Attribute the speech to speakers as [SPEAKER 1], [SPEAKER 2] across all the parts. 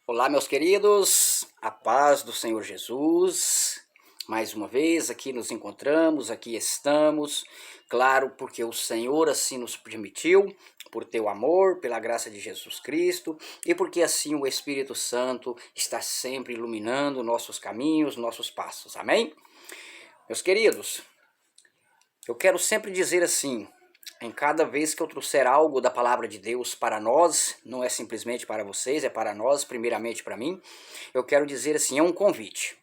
[SPEAKER 1] Olá, meus queridos, a paz do Senhor Jesus. Mais uma vez aqui nos encontramos, aqui estamos, claro, porque o Senhor assim nos permitiu, por teu amor, pela graça de Jesus Cristo, e porque assim o Espírito Santo está sempre iluminando nossos caminhos, nossos passos. Amém? Meus queridos, eu quero sempre dizer assim, em cada vez que eu trouxer algo da palavra de Deus para nós, não é simplesmente para vocês, é para nós, primeiramente para mim, eu quero dizer assim, é um convite.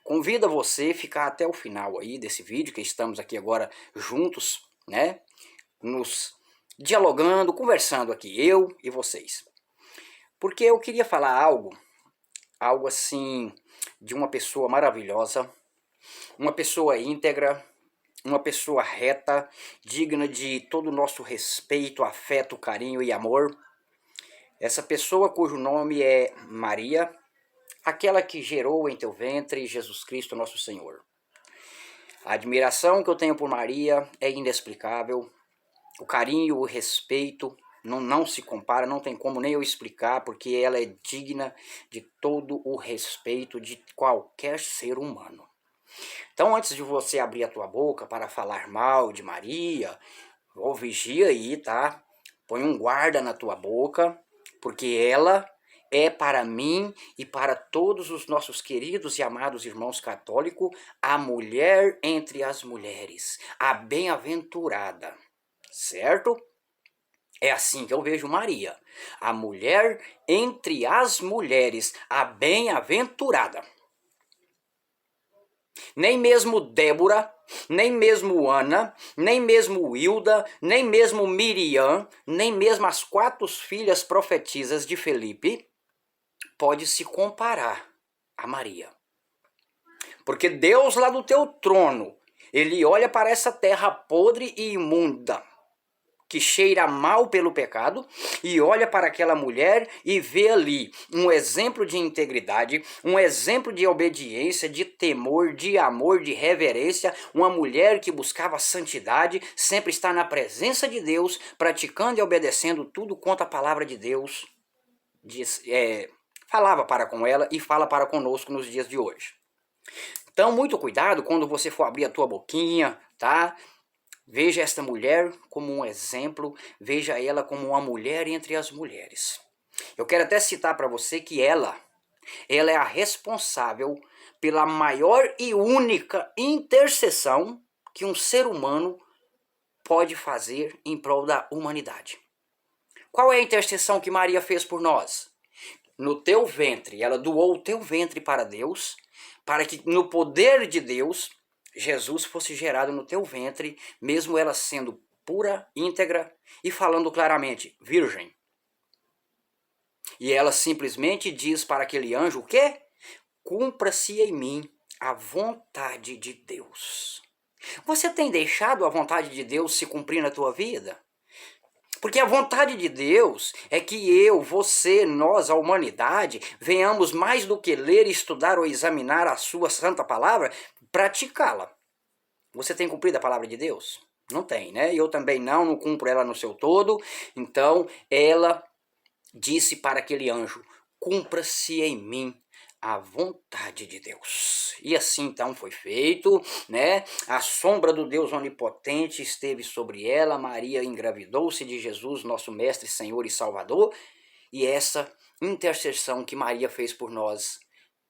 [SPEAKER 1] Convido você a ficar até o final aí desse vídeo, que estamos aqui agora juntos, né? Nos dialogando, conversando aqui, eu e vocês. Porque eu queria falar algo assim, de uma pessoa maravilhosa, uma pessoa íntegra, uma pessoa reta, digna de todo o nosso respeito, afeto, carinho e amor. Essa pessoa cujo nome é Maria, aquela que gerou em teu ventre Jesus Cristo, nosso Senhor. A admiração que eu tenho por Maria é inexplicável. O carinho, o respeito não se compara, não tem como nem eu explicar, porque ela é digna de todo o respeito de qualquer ser humano. Então, antes de você abrir a tua boca para falar mal de Maria, ou vigia aí, tá? Põe um guarda na tua boca, porque ela é para mim e para todos os nossos queridos e amados irmãos católicos a mulher entre as mulheres, a bem-aventurada, certo? É assim que eu vejo Maria, a mulher entre as mulheres, a bem-aventurada. Nem mesmo Débora, nem mesmo Ana, nem mesmo Hilda, nem mesmo Miriam, nem mesmo as 4 filhas profetisas de Felipe pode se comparar a Maria. Porque Deus lá do teu trono, ele olha para essa terra podre e imunda, que cheira mal pelo pecado, e olha para aquela mulher e vê ali um exemplo de integridade, um exemplo de obediência, de temor, de amor, de reverência, uma mulher que buscava santidade, sempre está na presença de Deus, praticando e obedecendo tudo quanto a palavra de Deus falava para com ela e fala para conosco nos dias de hoje. Então, muito cuidado quando você for abrir a tua boquinha, tá? Veja esta mulher como um exemplo, veja ela como uma mulher entre as mulheres. Eu quero até citar para você que ela é a responsável pela maior e única intercessão que um ser humano pode fazer em prol da humanidade. Qual é a intercessão que Maria fez por nós? No teu ventre, ela doou o teu ventre para Deus, para que no poder de Deus Jesus fosse gerado no teu ventre, mesmo ela sendo pura, íntegra e falando claramente, virgem. E ela simplesmente diz para aquele anjo o quê? Cumpra-se em mim a vontade de Deus. Você tem deixado a vontade de Deus se cumprir na tua vida? Porque a vontade de Deus é que eu, você, nós, a humanidade, venhamos mais do que ler, estudar ou examinar a sua santa palavra, praticá-la. Você tem cumprido a palavra de Deus? Não tem, né? Eu também não cumpro ela no seu todo. Então, ela disse para aquele anjo, cumpra-se em mim a vontade de Deus. E assim então foi feito, né? A sombra do Deus onipotente esteve sobre ela, Maria engravidou-se de Jesus, nosso mestre, Senhor e Salvador, e essa intercessão que Maria fez por nós,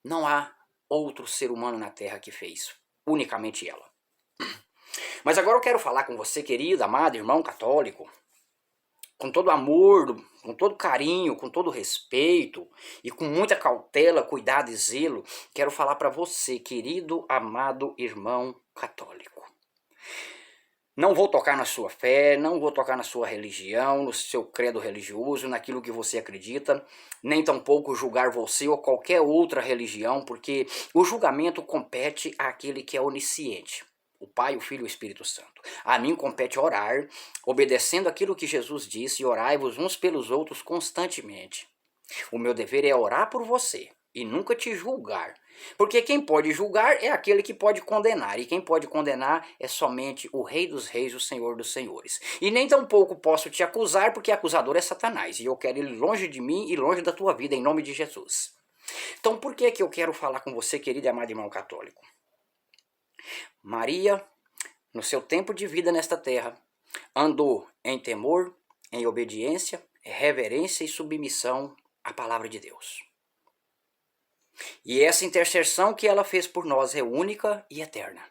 [SPEAKER 1] não há outro ser humano na terra que fez, unicamente ela. Mas agora eu quero falar com você, querido, amado irmão católico, com todo amor, com todo carinho, com todo respeito e com muita cautela, cuidado e zelo, quero falar para você, querido, amado irmão católico. Não vou tocar na sua fé, não vou tocar na sua religião, no seu credo religioso, naquilo que você acredita, nem tampouco julgar você ou qualquer outra religião, porque o julgamento compete àquele que é onisciente. O Pai, o Filho e o Espírito Santo. A mim compete orar, obedecendo aquilo que Jesus disse, e orai-vos uns pelos outros constantemente. O meu dever é orar por você e nunca te julgar. Porque quem pode julgar é aquele que pode condenar, e quem pode condenar é somente o Rei dos Reis, o Senhor dos Senhores. E nem tampouco posso te acusar, porque acusador é Satanás, e eu quero ele longe de mim e longe da tua vida, em nome de Jesus. Então por que eu quero falar com você, querido e amado irmão católico? Maria, no seu tempo de vida nesta terra, andou em temor, em obediência, reverência e submissão à palavra de Deus. E essa intercessão que ela fez por nós é única e eterna.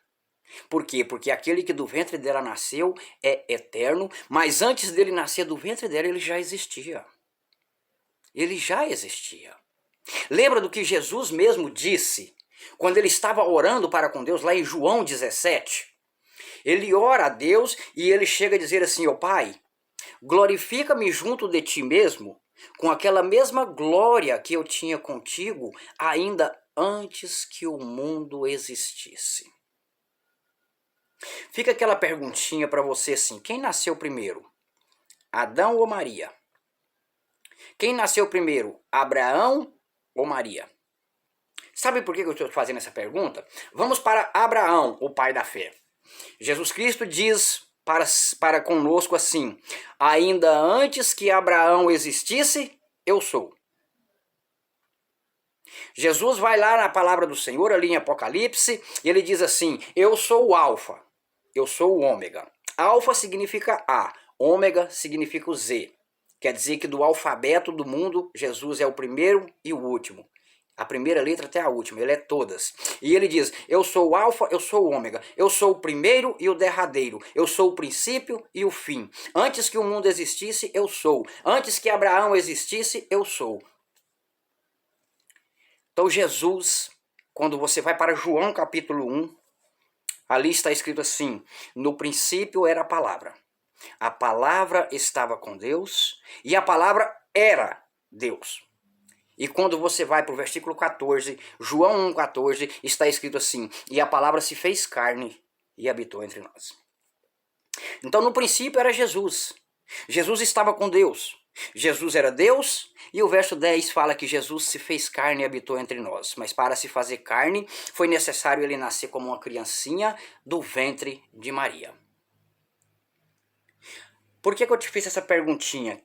[SPEAKER 1] Por quê? Porque aquele que do ventre dela nasceu é eterno, mas antes dele nascer do ventre dela, ele já existia. Ele já existia. Lembra do que Jesus mesmo disse, quando ele estava orando para com Deus, lá em João 17? Ele ora a Deus e ele chega a dizer assim, ó Pai, glorifica-me junto de ti mesmo, com aquela mesma glória que eu tinha contigo, ainda antes que o mundo existisse. Fica aquela perguntinha para você assim, quem nasceu primeiro? Adão ou Maria? Quem nasceu primeiro? Abraão ou Maria? Sabe por que eu estou fazendo essa pergunta? Vamos para Abraão, o pai da fé. Jesus Cristo diz para conosco assim, ainda antes que Abraão existisse, eu sou. Jesus vai lá na palavra do Senhor, ali em Apocalipse, e ele diz assim, eu sou o Alfa, eu sou o Ômega. Alfa significa A, Ômega significa o Z. Quer dizer que do alfabeto do mundo, Jesus é o primeiro e o último. A primeira letra até a última, ele é todas. E ele diz, eu sou o alfa, eu sou o ômega, eu sou o primeiro e o derradeiro, eu sou o princípio e o fim. Antes que o mundo existisse, eu sou. Antes que Abraão existisse, eu sou. Então Jesus, quando você vai para João capítulo 1, ali está escrito assim, no princípio era a palavra estava com Deus e a palavra era Deus. E quando você vai para o versículo 14, João 1,14, está escrito assim, e a palavra se fez carne e habitou entre nós. Então no princípio era Jesus. Jesus estava com Deus. Jesus era Deus, e o verso 10 fala que Jesus se fez carne e habitou entre nós. Mas para se fazer carne, foi necessário ele nascer como uma criancinha do ventre de Maria. Por que eu te fiz essa perguntinha?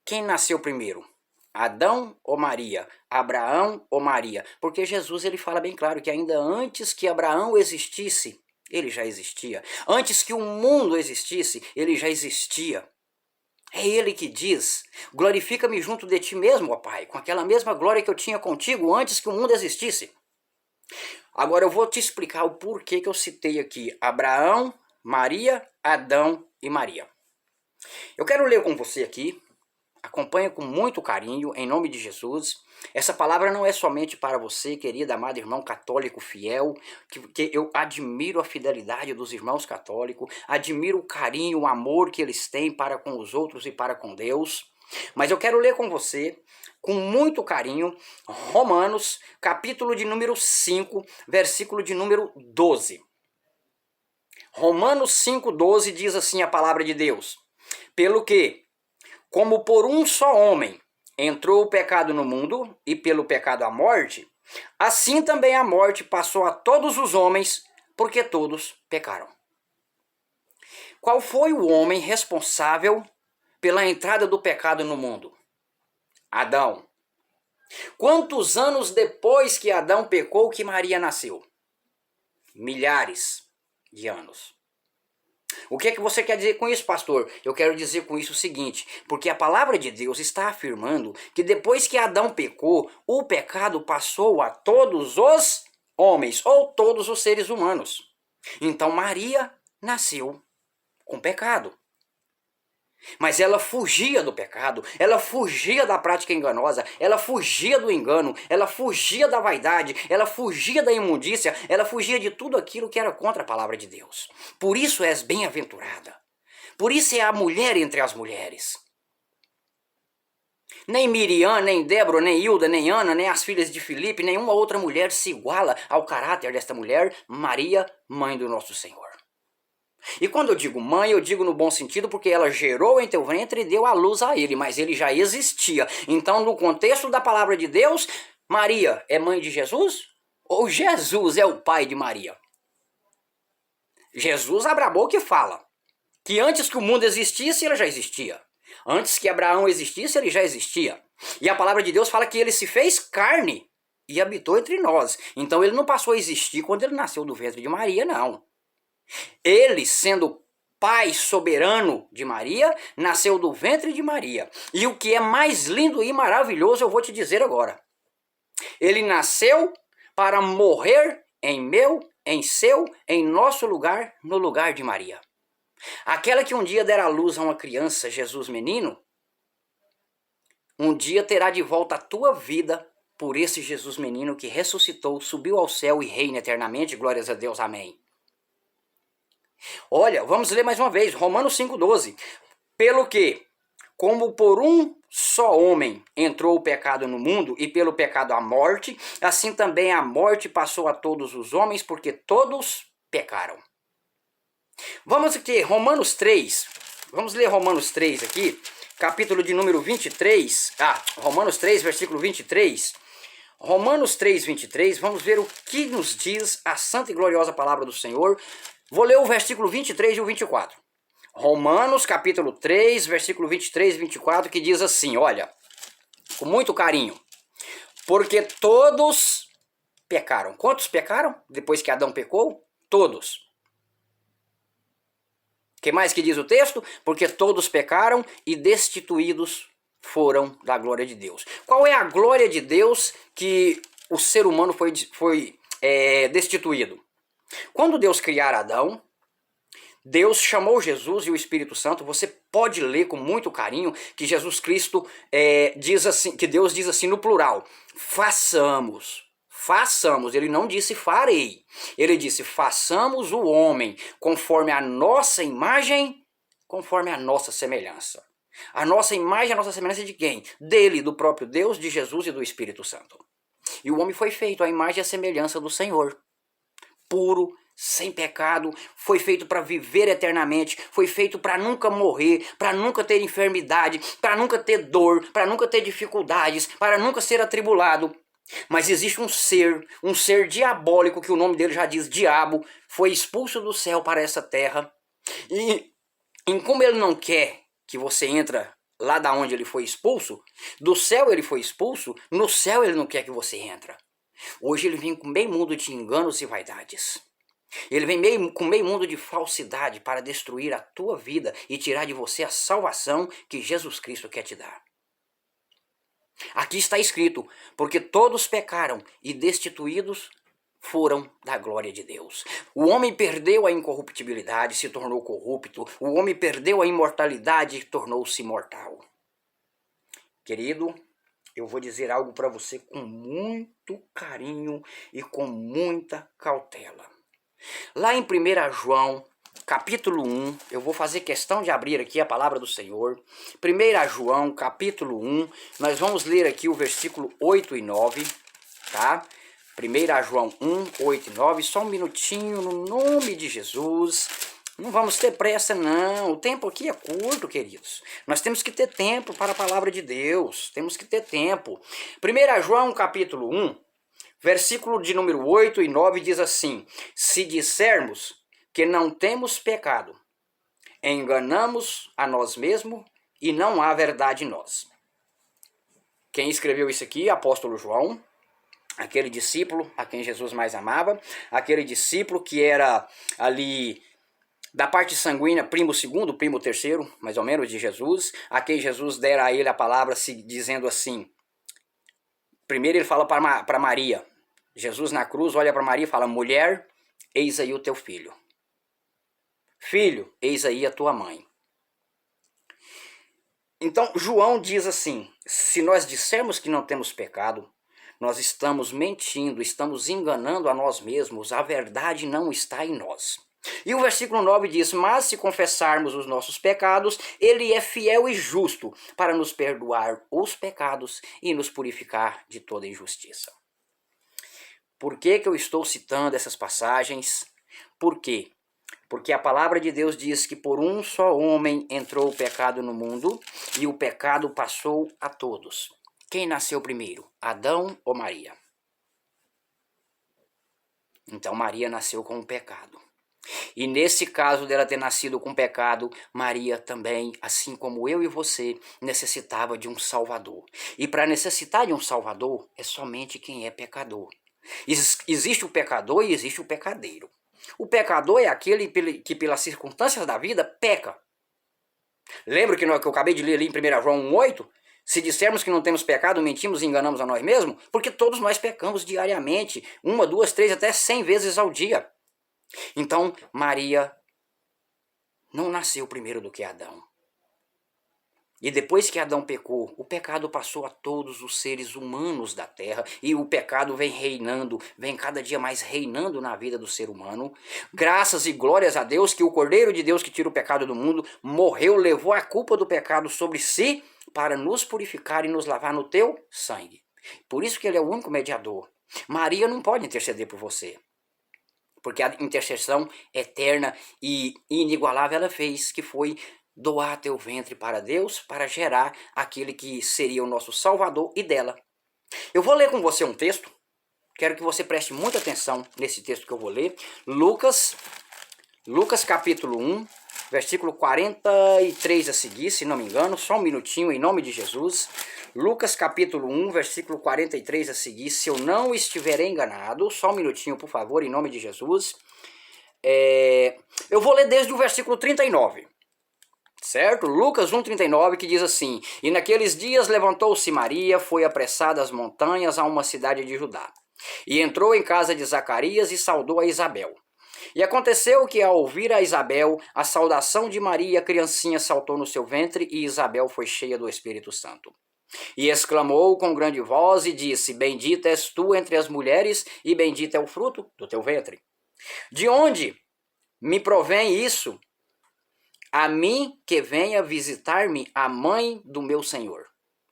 [SPEAKER 1] Quem nasceu primeiro? Adão ou Maria? Abraão ou Maria? Porque Jesus ele fala bem claro que ainda antes que Abraão existisse, ele já existia. Antes que o mundo existisse, ele já existia. É ele que diz, glorifica-me junto de ti mesmo, ó Pai, com aquela mesma glória que eu tinha contigo antes que o mundo existisse. Agora eu vou te explicar o porquê que eu citei aqui Abraão, Maria, Adão e Maria. Eu quero ler com você aqui, acompanha com muito carinho, em nome de Jesus. Essa palavra não é somente para você, querido, amado irmão católico fiel, que eu admiro a fidelidade dos irmãos católicos, admiro o carinho, o amor que eles têm para com os outros e para com Deus. Mas eu quero ler com você, com muito carinho, Romanos, capítulo de número 5, versículo de número 12. Romanos 5,12 diz assim a palavra de Deus, pelo que, como por um só homem entrou o pecado no mundo, e pelo pecado a morte, assim também a morte passou a todos os homens, porque todos pecaram. Qual foi o homem responsável pela entrada do pecado no mundo? Adão. Quantos anos depois que Adão pecou que Maria nasceu? Milhares de anos. O que é que você quer dizer com isso, pastor? Eu quero dizer com isso o seguinte, porque a palavra de Deus está afirmando que depois que Adão pecou, o pecado passou a todos os homens, ou todos os seres humanos. Então Maria nasceu com pecado. Mas ela fugia do pecado, ela fugia da prática enganosa, ela fugia do engano, ela fugia da vaidade, ela fugia da imundícia, ela fugia de tudo aquilo que era contra a palavra de Deus. Por isso és bem-aventurada. Por isso é a mulher entre as mulheres. Nem Miriam, nem Débora, nem Hilda, nem Ana, nem as filhas de Filipe, nenhuma outra mulher se iguala ao caráter desta mulher, Maria, mãe do nosso Senhor. E quando eu digo mãe, eu digo no bom sentido porque ela gerou em teu ventre e deu a luz a ele, mas ele já existia. Então, no contexto da palavra de Deus, Maria é mãe de Jesus? Ou Jesus é o pai de Maria? Jesus abre a boca e fala que antes que o mundo existisse, ele já existia. Antes que Abraão existisse, ele já existia. E a palavra de Deus fala que ele se fez carne e habitou entre nós. Então ele não passou a existir quando ele nasceu do ventre de Maria, não. Ele, sendo pai soberano de Maria, nasceu do ventre de Maria. E o que é mais lindo e maravilhoso, eu vou te dizer agora. Ele nasceu para morrer em meu, em seu, em nosso lugar, no lugar de Maria. Aquela que um dia dera à luz a uma criança, Jesus menino, um dia terá de volta a tua vida por esse Jesus menino que ressuscitou, subiu ao céu e reina eternamente. Glórias a Deus, amém. Olha, vamos ler mais uma vez, Romanos 5,12. Pelo que, como por um só homem entrou o pecado no mundo, e pelo pecado a morte, assim também a morte passou a todos os homens, porque todos pecaram. Vamos aqui, Romanos 3. Vamos ler Romanos 3 aqui, capítulo de número 23. Romanos 3, versículo 23. Romanos 3, 23. Vamos ver o que nos diz a santa e gloriosa palavra do Senhor. Vou ler o versículo 23 e o 24. Romanos, capítulo 3, versículo 23 e 24, que diz assim, olha, com muito carinho. Porque todos pecaram. Quantos pecaram depois que Adão pecou? Todos. O que mais que diz o texto? Porque todos pecaram e destituídos foram da glória de Deus. Qual é a glória de Deus que o ser humano foi destituído? Quando Deus criar Adão, Deus chamou Jesus e o Espírito Santo. Você pode ler com muito carinho que Jesus Cristo diz assim, que Deus diz assim no plural: façamos. Façamos, ele não disse farei, ele disse façamos o homem conforme a nossa imagem, conforme a nossa semelhança. A nossa imagem, a nossa semelhança de quem? Dele, do próprio Deus, de Jesus e do Espírito Santo. E o homem foi feito à imagem e à semelhança do Senhor, puro, sem pecado, foi feito para viver eternamente, foi feito para nunca morrer, para nunca ter enfermidade, para nunca ter dor, para nunca ter dificuldades, para nunca ser atribulado. Mas existe um ser diabólico, que o nome dele já diz diabo, foi expulso do céu para essa terra. E como ele não quer que você entre lá da onde ele foi expulso, do céu ele foi expulso, no céu ele não quer que você entre. Hoje ele vem com meio mundo de enganos e vaidades. Ele vem com meio mundo de falsidade para destruir a tua vida e tirar de você a salvação que Jesus Cristo quer te dar. Aqui está escrito, porque todos pecaram e destituídos foram da glória de Deus. O homem perdeu a incorruptibilidade, se tornou corrupto. O homem perdeu a imortalidade e tornou-se mortal. Querido, eu vou dizer algo para você com muito carinho e com muita cautela. Lá em 1 João, capítulo 1, eu vou fazer questão de abrir aqui a palavra do Senhor. 1 João, capítulo 1, nós vamos ler aqui o versículo 8 e 9, tá? 1 João 1, 8 e 9, só um minutinho, no nome de Jesus. Não vamos ter pressa, não. O tempo aqui é curto, queridos. Nós temos que ter tempo para a palavra de Deus. Temos que ter tempo. 1 João, capítulo 1, versículo de número 8 e 9 diz assim: se dissermos que não temos pecado, enganamos a nós mesmos e não há verdade em nós. Quem escreveu isso aqui? Apóstolo João, aquele discípulo a quem Jesus mais amava, aquele discípulo que era ali da parte sanguínea, primo segundo, primo terceiro, mais ou menos, de Jesus, a quem Jesus dera a ele a palavra dizendo assim. Primeiro ele fala para Maria. Jesus na cruz olha para Maria e fala: mulher, eis aí o teu filho. Filho, eis aí a tua mãe. Então João diz assim: se nós dissermos que não temos pecado, nós estamos mentindo, estamos enganando a nós mesmos, a verdade não está em nós. E o versículo 9 diz: mas se confessarmos os nossos pecados, ele é fiel e justo para nos perdoar os pecados e nos purificar de toda injustiça. Por que eu estou citando essas passagens? Por quê? Porque a palavra de Deus diz que por um só homem entrou o pecado no mundo e o pecado passou a todos. Quem nasceu primeiro, Adão ou Maria? Então Maria nasceu com o pecado. E nesse caso dela ter nascido com pecado, Maria também, assim como eu e você, necessitava de um Salvador. E para necessitar de um Salvador, é somente quem é pecador. Existe o pecador e existe o pecadeiro. O pecador é aquele que pelas circunstâncias da vida peca. Lembra que eu acabei de ler ali em 1 João 1,8? Se dissermos que não temos pecado, mentimos e enganamos a nós mesmos, porque todos nós pecamos diariamente, 1, 2, 3, até 100 vezes ao dia. Então, Maria não nasceu primeiro do que Adão. E depois que Adão pecou, o pecado passou a todos os seres humanos da terra, e o pecado vem reinando, vem cada dia mais reinando na vida do ser humano. Graças e glórias a Deus que o Cordeiro de Deus que tira o pecado do mundo morreu, levou a culpa do pecado sobre si para nos purificar e nos lavar no teu sangue. Por isso que ele é o único mediador. Maria não pode interceder por você, porque a intercessão eterna e inigualável ela fez, que foi doar teu ventre para Deus, para gerar aquele que seria o nosso Salvador e dela. Eu vou ler com você um texto, quero que você preste muita atenção nesse texto que eu vou ler. Lucas capítulo 1, versículo 43 a seguir, se não me engano, só um minutinho, em nome de Jesus. Lucas capítulo 1, versículo 43 a seguir, se eu não estiver enganado, só um minutinho, por favor, em nome de Jesus. Eu vou ler desde o versículo 39. Certo? Lucas 1,39, que diz assim: E naqueles dias levantou-se Maria, foi apressada às montanhas a uma cidade de Judá, e entrou em casa de Zacarias e saudou a Isabel. E aconteceu que, ao ouvir a Isabel a saudação de Maria, a criancinha saltou no seu ventre, e Isabel foi cheia do Espírito Santo. E exclamou com grande voz e disse: Bendita és tu entre as mulheres, e bendito é o fruto do teu ventre. De onde me provém isso? A mim que venha visitar-me a mãe do meu Senhor.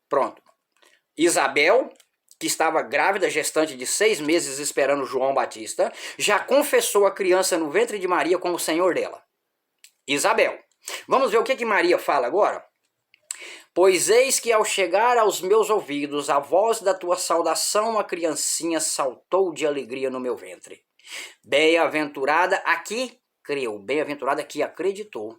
[SPEAKER 1] Pronto. Isabel, que estava grávida, gestante de 6 meses esperando João Batista, já confessou a criança no ventre de Maria como o Senhor dela. Isabel. Vamos ver o que Maria fala agora? Pois eis que ao chegar aos meus ouvidos a voz da tua saudação, a criancinha saltou de alegria no meu ventre. Bem-aventurada a que creu, bem-aventurada a que acreditou.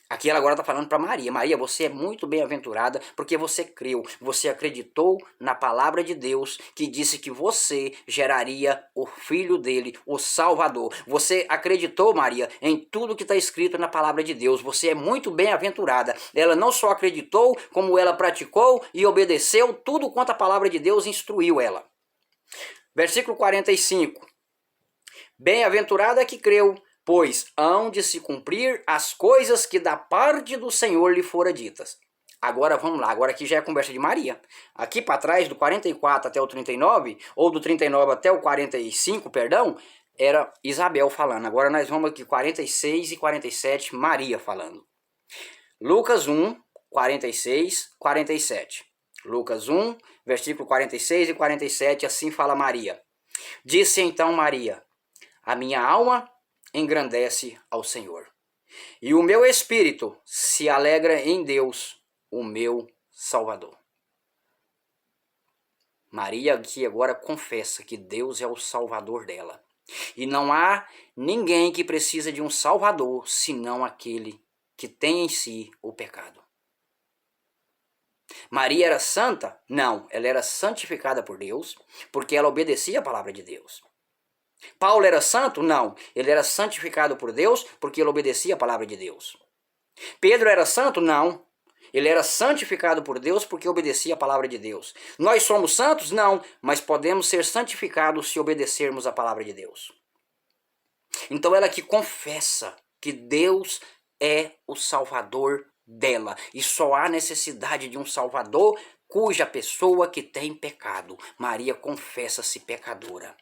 [SPEAKER 1] Aqui ela agora está falando para Maria. Maria, você é muito bem-aventurada porque você creu, você acreditou na palavra de Deus que disse que você geraria o filho dele, o Salvador. Você acreditou, Maria, em tudo que está escrito na palavra de Deus. Você é muito bem-aventurada. Ela não só acreditou, como ela praticou e obedeceu tudo quanto a palavra de Deus instruiu ela. Versículo 45. Bem-aventurada que creu, pois hão de se cumprir as coisas que da parte do Senhor lhe fora ditas. Agora vamos lá, agora aqui já é a conversa de Maria. Aqui para trás, do 44 até o 39, ou do 39 até o 45, perdão, era Isabel falando. Agora nós vamos aqui 46 e 47, Maria falando. Lucas 1, 46, 47. Lucas 1, versículo 46 e 47, assim fala Maria. Disse então Maria: A minha alma engrandece ao Senhor, e o meu espírito se alegra em Deus, o meu Salvador. Maria aqui agora confessa que Deus é o Salvador dela. E não há ninguém que precisa de um Salvador, senão aquele que tem em si o pecado. Maria era santa? Não, ela era santificada por Deus, porque ela obedecia a palavra de Deus. Paulo era santo? Não. Ele era santificado por Deus porque ele obedecia a palavra de Deus. Pedro era santo? Não. Ele era santificado por Deus porque obedecia a palavra de Deus. Nós somos santos? Não. Mas podemos ser santificados se obedecermos a palavra de Deus. Então ela que confessa que Deus é o Salvador dela. E só há necessidade de um Salvador cuja pessoa que tem pecado. Maria confessa-se pecadora.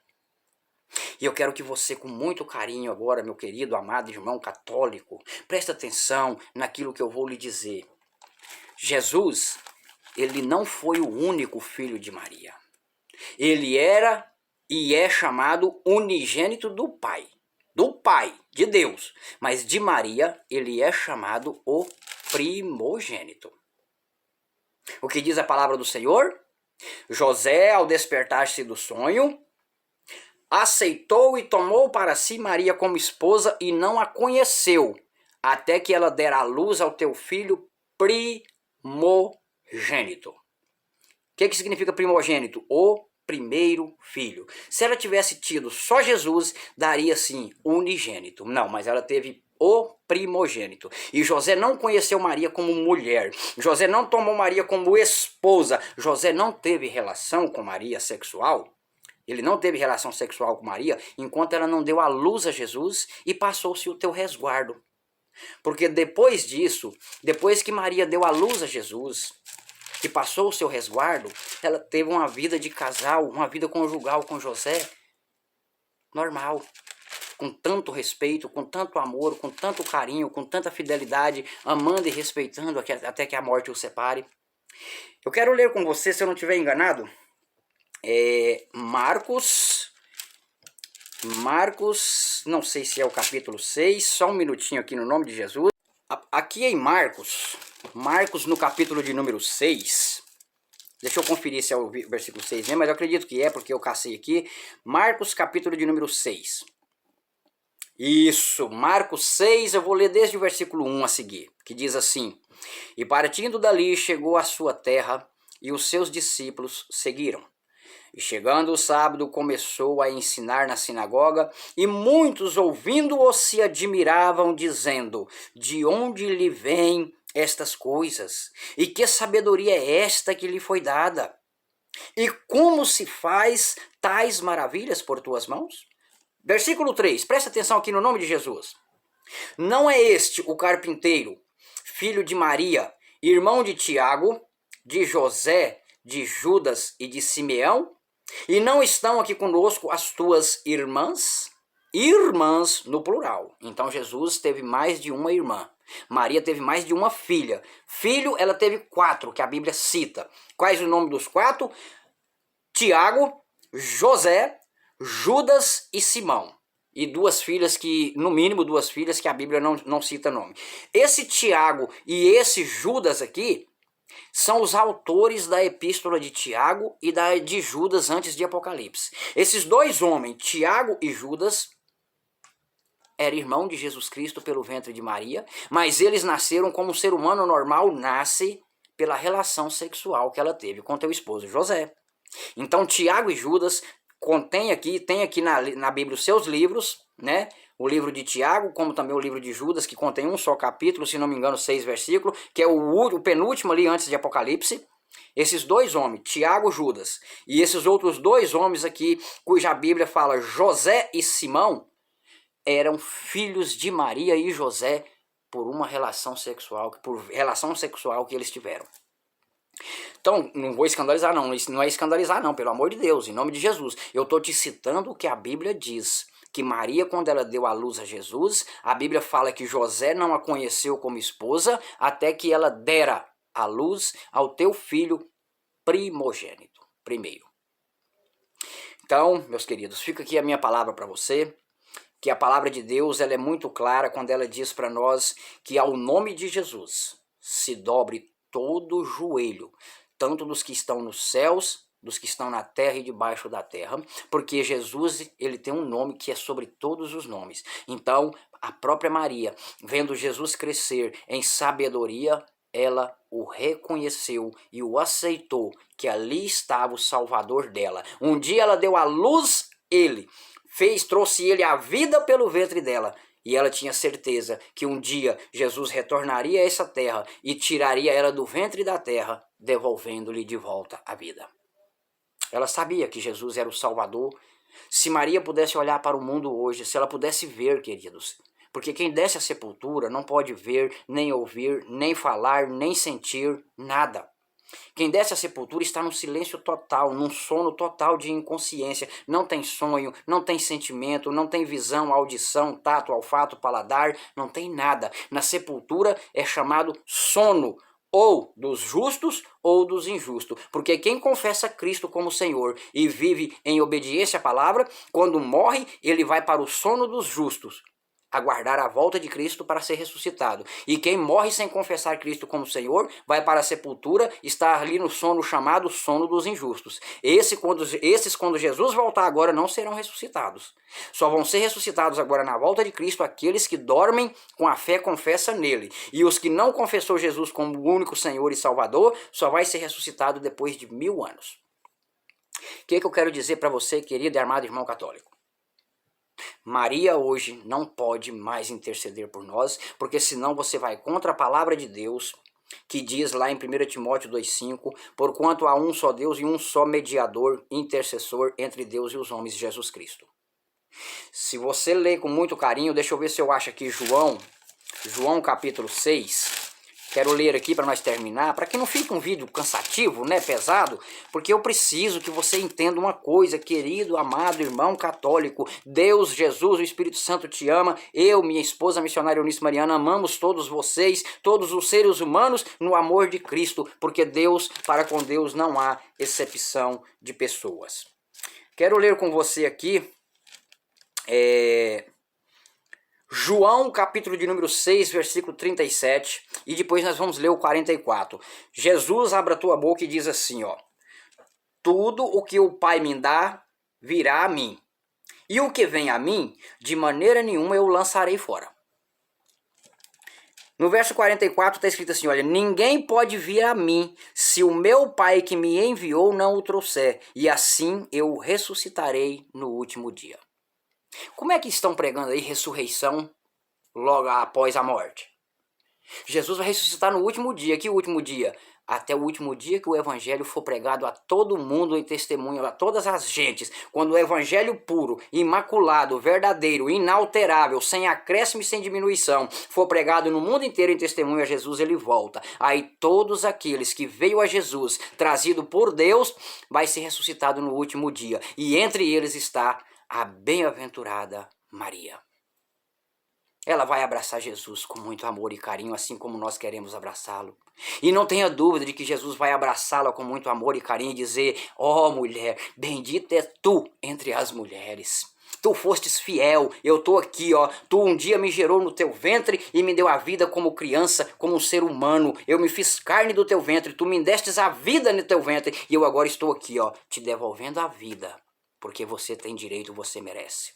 [SPEAKER 1] E eu quero que você, com muito carinho agora, meu querido, amado irmão católico, preste atenção naquilo que eu vou lhe dizer. Jesus, ele não foi o único filho de Maria. Ele era e é chamado unigênito do Pai, de Deus. Mas de Maria, ele é chamado o primogênito. O que diz a palavra do Senhor? José, ao despertar-se do sonho, aceitou e tomou para si Maria como esposa e não a conheceu, até que ela dera à luz ao teu filho primogênito. O que significa primogênito? O primeiro filho. Se ela tivesse tido só Jesus, daria sim unigênito. Não, mas ela teve o primogênito. E José não conheceu Maria como mulher. José não tomou Maria como esposa. José não teve relação com Maria sexual. Ele não teve relação sexual com Maria enquanto ela não deu à luz a Jesus e passou-se o teu resguardo. Porque depois disso, depois que Maria deu à luz a Jesus, que passou o seu resguardo, ela teve uma vida de casal, uma vida conjugal com José normal, com tanto respeito, com tanto amor, com tanto carinho, com tanta fidelidade, amando e respeitando até que a morte o separe. Eu quero ler com você, se eu não estiver enganado, Marcos, não sei se é o capítulo 6, só um minutinho aqui no nome de Jesus. Aqui em Marcos no capítulo de número 6, deixa eu conferir se é o versículo 6 mesmo, mas eu acredito que é, porque eu cacei aqui. Marcos capítulo de número 6. Isso, Marcos 6, eu vou ler desde o versículo 1 a seguir, que diz assim: E partindo dali chegou à sua terra, e os seus discípulos seguiram. E chegando o sábado, começou a ensinar na sinagoga, e muitos ouvindo-o se admiravam, dizendo: De onde lhe vêm estas coisas? E que sabedoria é esta que lhe foi dada? E como se faz tais maravilhas por tuas mãos? Versículo 3, presta atenção aqui no nome de Jesus. Não é este o carpinteiro, filho de Maria, irmão de Tiago, de José, de Judas e de Simeão? E não estão aqui conosco as tuas irmãs? Irmãs no plural. Então Jesus teve mais de uma irmã. Maria teve mais de uma filha. Filho, ela teve 4, que a Bíblia cita. Quais o nome dos 4? Tiago, José, Judas e Simão. E 2 filhas que, no mínimo 2 filhas que a Bíblia não cita nome. Esse Tiago e esse Judas aqui são os autores da epístola de Tiago e da de Judas antes de Apocalipse. Esses 2 homens, Tiago e Judas, eram irmãos de Jesus Cristo pelo ventre de Maria, mas eles nasceram como um ser humano normal nasce pela relação sexual que ela teve com teu esposo José. Então Tiago e Judas tem aqui na Bíblia os seus livros, né? O livro de Tiago, como também o livro de Judas, que contém um só capítulo, se não me engano 6 versículos, que é o penúltimo ali antes de Apocalipse. Esses 2 homens, Tiago e Judas, e esses outros 2 homens aqui, cuja Bíblia fala José e Simão, eram filhos de Maria e José por uma relação sexual que eles tiveram. Então, não vou escandalizar não, isso não é escandalizar não, pelo amor de Deus, em nome de Jesus. Eu estou te citando o que a Bíblia diz, que Maria, quando ela deu à luz a Jesus, a Bíblia fala que José não a conheceu como esposa, até que ela dera à luz ao teu filho primogênito, primeiro. Então, meus queridos, fica aqui a minha palavra para você, que a palavra de Deus ela é muito clara quando ela diz para nós que ao nome de Jesus se dobre todo o joelho, tanto dos que estão nos céus, dos que estão na terra e debaixo da terra, porque Jesus ele tem um nome que é sobre todos os nomes. Então, a própria Maria, vendo Jesus crescer em sabedoria, ela o reconheceu e o aceitou, que ali estava o Salvador dela. Um dia ela deu à luz ele, trouxe ele à vida pelo ventre dela. E ela tinha certeza que um dia Jesus retornaria a essa terra e tiraria ela do ventre da terra, devolvendo-lhe de volta a vida. Ela sabia que Jesus era o Salvador. Se Maria pudesse olhar para o mundo hoje, se ela pudesse ver, queridos, porque quem desce à sepultura não pode ver, nem ouvir, nem falar, nem sentir nada. Quem desce à sepultura está no silêncio total, num sono total de inconsciência. Não tem sonho, não tem sentimento, não tem visão, audição, tato, olfato, paladar, não tem nada. Na sepultura é chamado sono, ou dos justos ou dos injustos. Porque quem confessa Cristo como Senhor e vive em obediência à palavra, quando morre, ele vai para o sono dos justos. aguardar a volta de Cristo para ser ressuscitado. E quem morre sem confessar Cristo como Senhor, vai para a sepultura, está ali no sono chamado sono dos injustos. Esses, quando Jesus voltar agora, não serão ressuscitados. Só vão ser ressuscitados agora na volta de Cristo aqueles que dormem com a fé confessa nele. E os que não confessou Jesus como o único Senhor e Salvador, só vai ser ressuscitado depois de 1000 anos. O que eu quero dizer para você, querido e amado irmão católico? Maria hoje não pode mais interceder por nós, porque senão você vai contra a palavra de Deus, que diz lá em 1 Timóteo 2,5, porquanto há um só Deus e um só mediador, intercessor entre Deus e os homens, Jesus Cristo. Se você ler com muito carinho, deixa eu ver se eu acho aqui João capítulo 6, quero ler aqui para nós terminar, para que não fique um vídeo cansativo, né, pesado, porque eu preciso que você entenda uma coisa, querido, amado irmão católico. Deus, Jesus, o Espírito Santo te ama, eu, minha esposa, missionária Eunice Mariana, amamos todos vocês, todos os seres humanos, no amor de Cristo, porque Deus, para com Deus não há exceção de pessoas. Quero ler com você aqui, João, capítulo de número 6, versículo 37, e depois nós vamos ler o 44. Jesus abre a tua boca e diz assim, ó: tudo o que o Pai me dá, virá a mim. E o que vem a mim, de maneira nenhuma eu lançarei fora. No verso 44 está escrito assim, olha, ninguém pode vir a mim, se o meu Pai que me enviou não o trouxer, e assim eu ressuscitarei no último dia. Como é que estão pregando aí ressurreição logo após a morte? Jesus vai ressuscitar no último dia. Que último dia? Até o último dia que o evangelho for pregado a todo mundo em testemunho, a todas as gentes. Quando o evangelho puro, imaculado, verdadeiro, inalterável, sem acréscimo e sem diminuição, for pregado no mundo inteiro em testemunho a Jesus, ele volta. Aí todos aqueles que veio a Jesus, trazido por Deus, vai ser ressuscitado no último dia. E entre eles está a bem-aventurada Maria. Ela vai abraçar Jesus com muito amor e carinho, assim como nós queremos abraçá-lo. E não tenha dúvida de que Jesus vai abraçá-la com muito amor e carinho e dizer, ó mulher, bendita é tu entre as mulheres. Tu fostes fiel, eu tô aqui, ó. Tu um dia me gerou no teu ventre e me deu a vida como criança, como um ser humano. Eu me fiz carne do teu ventre, tu me destes a vida no teu ventre e eu agora estou aqui, ó, te devolvendo a vida. Porque você tem direito, você merece.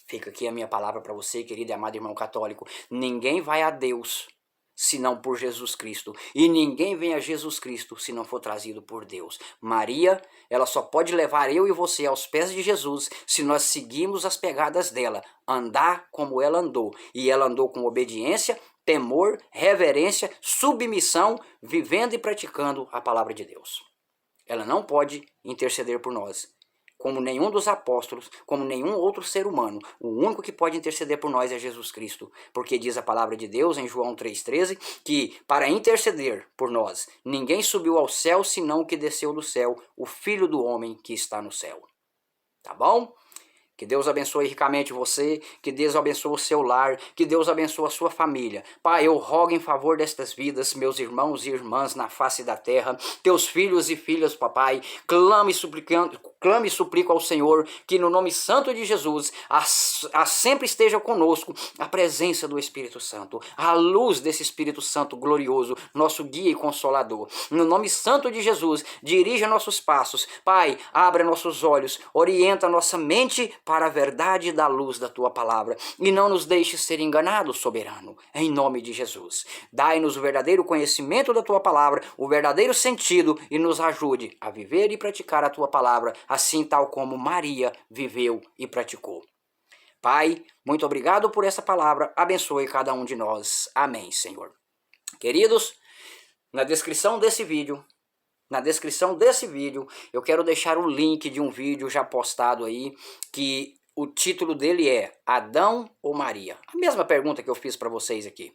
[SPEAKER 1] Fica aqui a minha palavra para você, querido e amado irmão católico. Ninguém vai a Deus senão por Jesus Cristo. E ninguém vem a Jesus Cristo se não for trazido por Deus. Maria, ela só pode levar eu e você aos pés de Jesus se nós seguirmos as pegadas dela. Andar como ela andou. E ela andou com obediência, temor, reverência, submissão, vivendo e praticando a palavra de Deus. Ela não pode interceder por nós, como nenhum dos apóstolos, como nenhum outro ser humano. O único que pode interceder por nós é Jesus Cristo, porque diz a palavra de Deus em João 3,13, que para interceder por nós, ninguém subiu ao céu senão o que desceu do céu, o Filho do Homem que está no céu. Tá bom? Que Deus abençoe ricamente você, que Deus abençoe o seu lar, que Deus abençoe a sua família. Pai, eu rogo em favor destas vidas, meus irmãos e irmãs na face da terra, teus filhos e filhas, papai, clame e suplico ao Senhor, que no nome santo de Jesus, sempre esteja conosco a presença do Espírito Santo, a luz desse Espírito Santo glorioso, nosso guia e consolador. No nome santo de Jesus, dirija nossos passos. Pai, abra nossos olhos, orienta nossa mente para a verdade da luz da tua palavra, e não nos deixes ser enganados, soberano, em nome de Jesus. Dai-nos o verdadeiro conhecimento da tua palavra, o verdadeiro sentido, e nos ajude a viver e praticar a tua palavra, assim tal como Maria viveu e praticou. Pai, muito obrigado por essa palavra, abençoe cada um de nós. Amém, Senhor. Queridos, na descrição desse vídeo, eu quero deixar o link de um vídeo já postado aí, que o título dele é Adão ou Maria? A mesma pergunta que eu fiz para vocês aqui.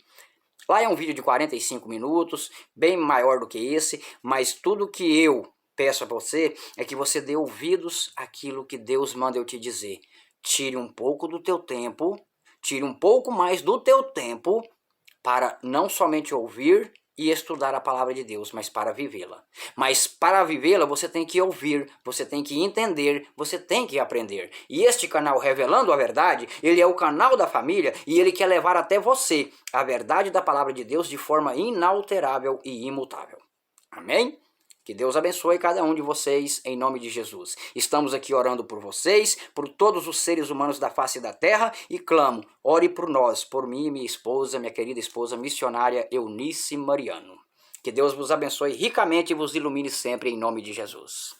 [SPEAKER 1] Lá é um vídeo de 45 minutos, bem maior do que esse, mas tudo que eu peço a você é que você dê ouvidos àquilo que Deus manda eu te dizer. Tire um pouco do teu tempo, tire um pouco mais do teu tempo para não somente ouvir, e estudar a palavra de Deus, mas para vivê-la. Mas para vivê-la você tem que ouvir, você tem que entender, você tem que aprender. E este canal Revelando a Verdade, ele é o canal da família e ele quer levar até você a verdade da palavra de Deus de forma inalterável e imutável. Amém? Que Deus abençoe cada um de vocês em nome de Jesus. Estamos aqui orando por vocês, por todos os seres humanos da face da terra e clamo, ore por nós, por mim e minha esposa, minha querida esposa missionária Eunice Mariano. Que Deus vos abençoe ricamente e vos ilumine sempre em nome de Jesus.